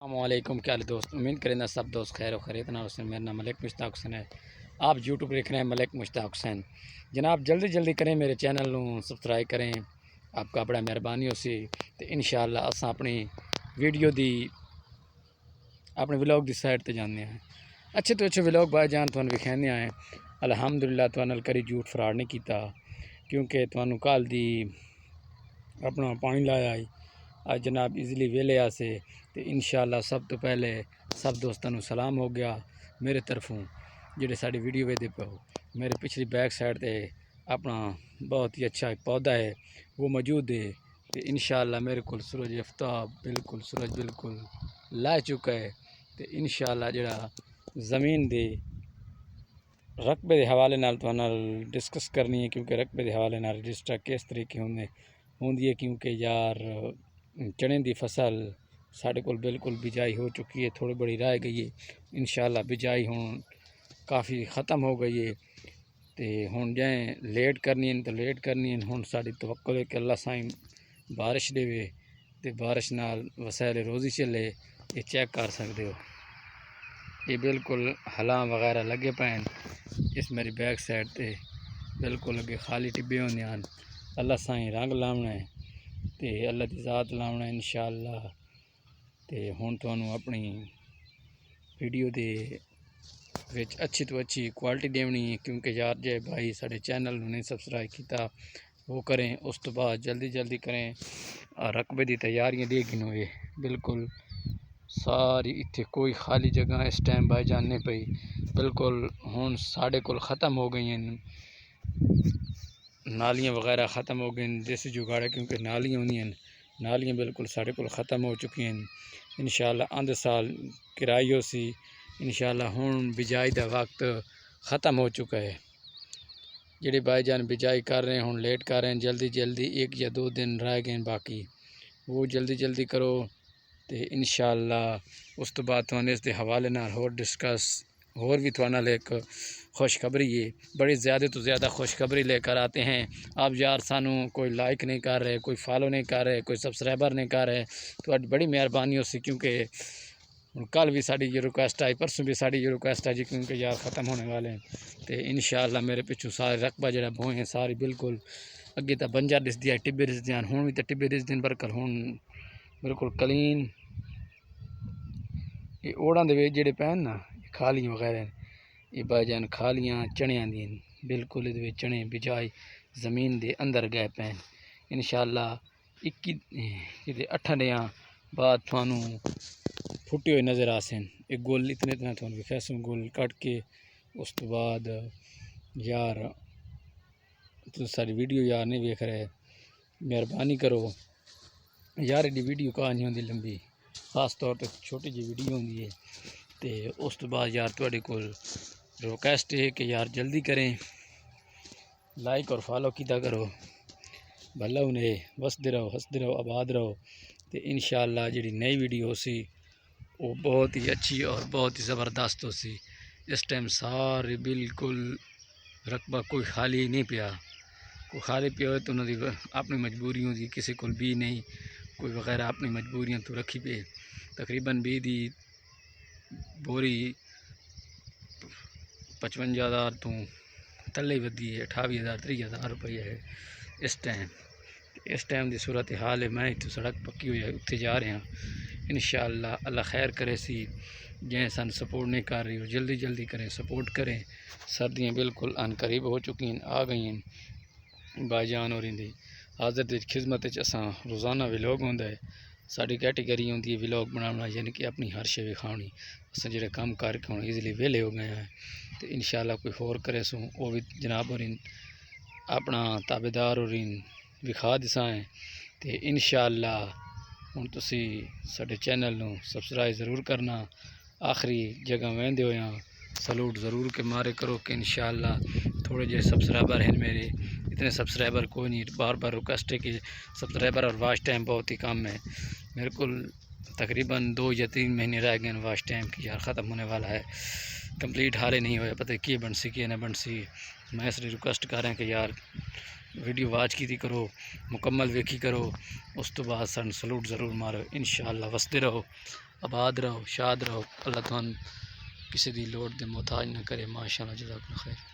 السلام علیکم، کیا حال ہے دوست؟ امید کریں سب دوست خیر و خیریت نال حسین۔ میرا نام ملک مشتاق حسین ہے۔ آپ یوٹیوب دیکھ رہے ہیں ملک مشتاق حسین جناب۔ جلدی کریں میرے چینل نو سبسکرائب کریں، آپ کا بڑا مہربانی ہو سی تو انشاءاللہ اساں اپنی ویڈیو دی اپنے ولاگ دی سائٹ تے جانے ہیں۔ اچھے تو اچھے ولاگ بائی جان تھانوں وکھانے آئے۔ الحمدللہ تھانوں کری جھوٹ فراڈ نہیں کیتا، کیونکہ تھانوں کال دی اپنا پانی لایا آئی آج جناب ایزیلی ویلے آسے تو انشاءاللہ سب تو پہلے سب دوستوں سلام ہو گیا میرے طرفوں جڑے ساری ویڈیو ویدے پہ ہو۔ میرے پچھلی بیک سائڈ تے اپنا بہت ہی اچھا ایک پودا ہے وہ موجود ہے تو انشاءاللہ میرے کو سورج آفتاب سورج بالکل لا چکا ہے تو انشاءاللہ جڑا زمین دے رقبے دے حوالے نال تو ڈسکس کرنی ہے، کیونکہ رقبے دے حوالے نال رجسٹر کس طریقے ہوندی ہے، کیونکہ یار چنے دی فصل ساڑھے کول بالکل بجائی ہو چکی ہے، تھوڑی بڑی رہ گئی ہے۔ انشاءاللہ بجائی ہوں کافی ختم ہو گئی ہے تو ہوں جائیں لیٹ کرنی ہے تو لیٹ کرنی ہے۔ ہوں ساری توقع ہے کہ اللہ سائیں بارش دے تو بارش نال وسائل روزی چلے۔ یہ چیک کر سکتے ہو، یہ بالکل ہلاں وغیرہ لگے پین اس میری بیک سائڈ تے بالکل اگے خالی ٹبے ہونے ہیں۔ اللہ سائیں رنگ لاؤنا ہے تے اللہ دی ذات لاؤنا ہے انشاءاللہ۔ تے ہون تانوں اپنی ویڈیو دے وچ اچھی تو اچھی کوالٹی دیونی ہے، کیونکہ یار جے بھائی ساڑے چینل نے سبسکرائب کیتا وہ کریں، اس تو بعد جلدی کریں اور رقبے دی تیاریاں دے گنو ہے بالکل ساری اتھے کوئی خالی جگہ اس ٹائم بائی جاننے پئی بالکل ہون ساڑھے کول ختم ہو گئی ہیں، نالیاں وغیرہ ختم ہو گئی ہیں دیسی جگاڑے، کیونکہ نالیاں ہونی ہیں، نالیاں بالکل ساڑھے کول ختم ہو چکی ہیں۔ انشاءاللہ آندھے سال کرائی ہو سی انشاءاللہ۔ ہون بجائی دا وقت ختم ہو چکا ہے، جڑے بھائی جان بجائی کر رہے ہیں ہون لیٹ کر رہے ہیں، جلدی 1 یا 2 دن رہ گئے ہیں باقی، وہ جلدی کرو تو انشاءاللہ اس تو بعد تھوڑے اس دے حوالے نال ہور ڈسکس اور بھی تھوڑے نال ایک خوشخبری ہے، بڑی زیادہ تو زیادہ خوشخبری لے کر آتے ہیں۔ آپ یار سانوں کوئی لائک نہیں کر رہے، کوئی فالو نہیں کر رہے، کوئی سبسکرائبر نہیں کر رہے تو بڑی مہربانی ہو سی، کیونکہ کل بھی ساری یہ ریکویسٹ آئی، پرسوں بھی ساری یہ ریکویسٹ آئی جی، کیونکہ یار ختم ہونے والے ہیں تو انشاءاللہ میرے پچھوں سارے رقبہ جڑا بوئے ہیں ساری بالکل اگے تا بنجر دس دیا ٹبے دس دیاں، ہون بھی تا ٹبے دس دن برکل ہون بالکل کلین۔ یہ اوڑاں دے وچ جڑے پین نا کھالیاں وغیرہ یہ بائی جان کھالیاں چنیاں دی بالکل دے وچ چنے بجائی زمین دے اندر گئے پین۔ انشاءاللہ 8 دیاں بعد تھانوں پھٹے ہوئے نظر آسیں۔ ایک گول اتنے تھانوں وکھیسوں گول کٹ کے اس تو بعد یار تو ساری ویڈیو یار نہیں ویکھ رہے، مہربانی کرو یار، ایڈی ویڈیو کہاں نہیں ہوندی لمبی، خاص طور پہ چھوٹی جی ویڈیو ہوندی ہے تو اس تو بعد یار تواڈے کول ریکویسٹ ہے کہ یار جلدی کریں، لائک اور فالو کیتا کرو، بھلا انہیں وسدے رہو ہسدے رہو آباد رہو تو انشاءاللہ جڑی نئی ویڈیو ہو سی وہ بہت ہی اچھی اور بہت ہی زبردست ہو سی۔ اس ٹائم سارے بالکل رقبہ کوئی خالی نہیں پیا، کوئی خالی پیا ہوئے تو انہوں نے اپنی مجبوریوں دی کسی کو بھی نہیں کوئی وغیرہ اپنی مجبوریاں تو رکھی پہ تقریباً 20 دی بوری 55,000 تو تلے ودی ہے، 28,000 30,000 روپیہ ہے اس ٹائم دی صورتحال ہے۔ میں تو سڑک پکی ہوئی ہے اتنے جا رہے ہیں انشاءاللہ، اللہ خیر کرے سی۔ جہیں سن سپورٹ نہیں کر رہی ہو جلدی کریں، سپورٹ کریں۔ سردیاں بالکل ان قریب ہو چکی ہیں، آ گئی ہیں بائی جان اور اندی حاضر دی خدمت اساں روزانہ ولاگ ہوندا ہے، ساری کیٹیگری ہوندی ہے ولاگ بنانا، یعنی کہ اپنی ہر شے وکھاونی۔ اساں جڑے کام کر کے ہوں ایزیلی ویلے ہو گئے ہیں تو انشاءاللہ کوئی ہور کرے سوں وہ بھی جناب اور اپنا تابعدار اور وکھا دسائیں تو انشاءاللہ ہوں تسی ساڈے چینل نو سبسکرائب ضرور کرنا۔ آخری جگہ ویندے ہویاں سلوٹ ضرور کے مارے کرو کہ انشاءاللہ تھوڑے جے سبسکرائبر ہیں میرے، اتنے سبسکرائبر کوئی نہیں، بار ریکویسٹ ہے کہ سبسکرائبر اور واچ ٹائم بہت ہی کم ہے، میرے کو تقریباً 2 یا 3 مہینے رہ گئے ہیں واچ ٹائم کی، یار ختم ہونے والا ہے، کمپلیٹ حالے نہیں ہویا، پتہ کی بن سی کی نہ بن سی۔ میں اس لیے ریکویسٹ کر رہا ہوں کہ یار ویڈیو واچ کی کرو، مکمل ویکھی کرو، اس تو بعد سن سلوٹ ضرور مارو انشاءاللہ۔ وسدے رہو آباد رہو، شاد رہو، اللہ تعالیٰ کسی دی لوڑ دے محتاج نہ کرے. ماشاءاللہ، جزاک اللہ خیر.